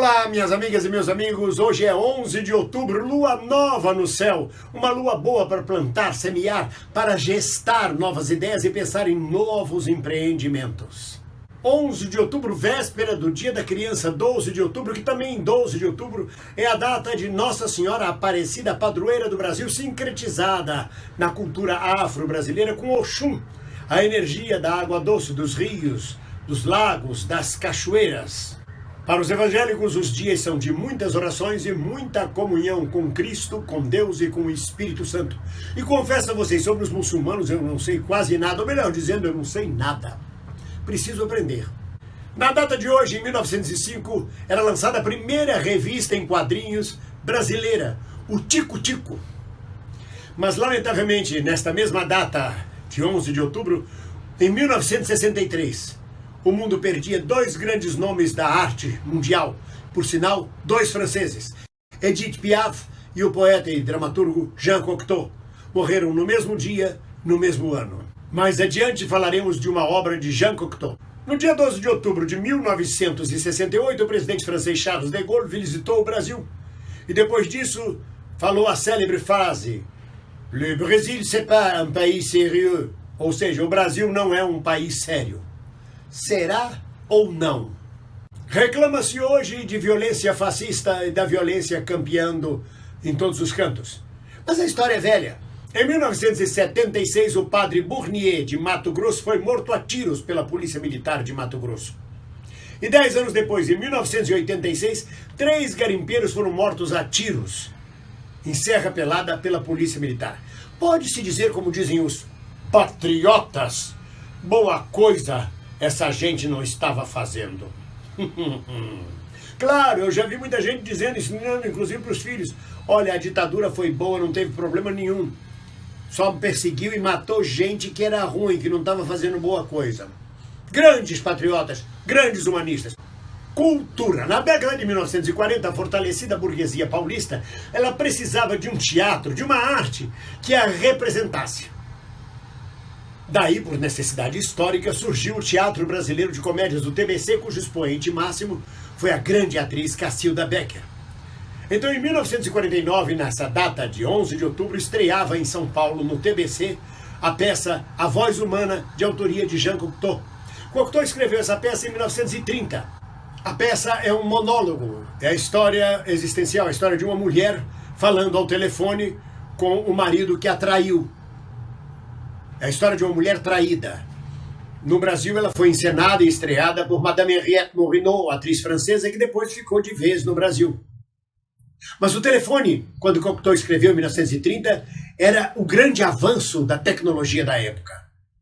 Olá, minhas amigas e meus amigos, hoje é 11 de outubro, lua nova no céu, uma lua boa para plantar, semear, para gestar novas ideias e pensar em novos empreendimentos. 11 de outubro, véspera do Dia da Criança, 12 de outubro, que também 12 de outubro é a data de Nossa Senhora Aparecida, padroeira do Brasil, sincretizada na cultura afro-brasileira com Oxum, a energia da água doce, dos rios, dos lagos, das cachoeiras. Para os evangélicos, os dias são de muitas orações e muita comunhão com Cristo, com Deus e com o Espírito Santo. E confesso a vocês, sobre os muçulmanos eu não sei quase nada, ou melhor dizendo, eu não sei nada. Preciso aprender. Na data de hoje, em 1905, era lançada a primeira revista em quadrinhos brasileira, o Tico Tico. Mas, lamentavelmente, nesta mesma data, de 11 de outubro, em 1963... o mundo perdia dois grandes nomes da arte mundial, por sinal, dois franceses, Edith Piaf e o poeta e dramaturgo Jean Cocteau. Morreram no mesmo dia, no mesmo ano. Mais adiante falaremos de uma obra de Jean Cocteau. No dia 12 de outubro de 1968, o presidente francês Charles de Gaulle visitou o Brasil. E depois disso, falou a célebre frase: "Le Brésil c'est pas un pays sérieux", ou seja, o Brasil não é um país sério. Será ou não? Reclama-se hoje de violência fascista e da violência campeando em todos os cantos. Mas a história é velha. Em 1976, o padre Bournier, de Mato Grosso, foi morto a tiros pela Polícia Militar de Mato Grosso. E 10 anos depois, em 1986, 3 garimpeiros foram mortos a tiros em Serra Pelada pela Polícia Militar. Pode-se dizer, como dizem os patriotas, boa coisa essa gente não estava fazendo. Claro, eu já vi muita gente dizendo, ensinando inclusive para os filhos: olha, a ditadura foi boa, não teve problema nenhum. Só perseguiu e matou gente que era ruim, que não estava fazendo boa coisa. Grandes patriotas, grandes humanistas. Cultura. Na década de 1940, a fortalecida burguesia paulista, ela precisava de um teatro, de uma arte que a representasse. Daí, por necessidade histórica, surgiu o Teatro Brasileiro de Comédias do TBC, cujo expoente máximo foi a grande atriz Cacilda Becker. Então, em 1949, nessa data de 11 de outubro, estreava em São Paulo, no TBC, a peça A Voz Humana, de autoria de Jean Cocteau. Cocteau escreveu essa peça em 1930. A peça é um monólogo, é a história existencial, a história de uma mulher falando ao telefone com o marido que a traiu. É a história de uma mulher traída. No Brasil, ela foi encenada e estreada por Madame Henriette Morinot, atriz francesa, que depois ficou de vez no Brasil. Mas o telefone, quando Cocteau escreveu em 1930, era o grande avanço da tecnologia da época.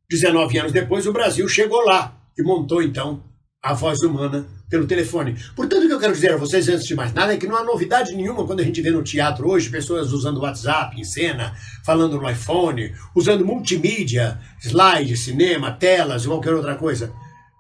19 anos depois, o Brasil chegou lá e montou, então, a voz humana pelo telefone. Portanto, o que eu quero dizer a vocês, antes de mais nada, é que não há novidade nenhuma quando a gente vê no teatro hoje pessoas usando o WhatsApp em cena, falando no iPhone, usando multimídia, slides, cinema, telas, ou qualquer outra coisa.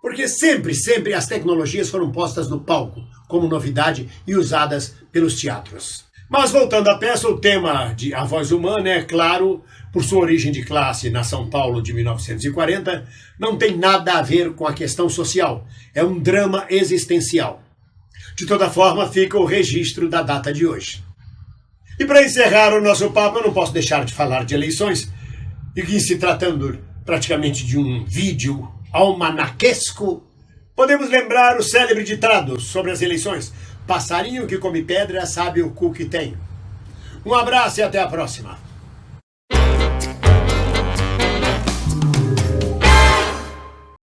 Porque sempre as tecnologias foram postas no palco como novidade e usadas pelos teatros. Mas voltando à peça, o tema de A Voz Humana é, claro, por sua origem de classe na São Paulo de 1940, não tem nada a ver com a questão social. É um drama existencial. De toda forma, fica o registro da data de hoje. E para encerrar o nosso papo, eu não posso deixar de falar de eleições, e que, se tratando praticamente de um vídeo almanaquesco, podemos lembrar o célebre ditado sobre as eleições: passarinho que come pedra sabe o cu que tem. Um abraço e até a próxima.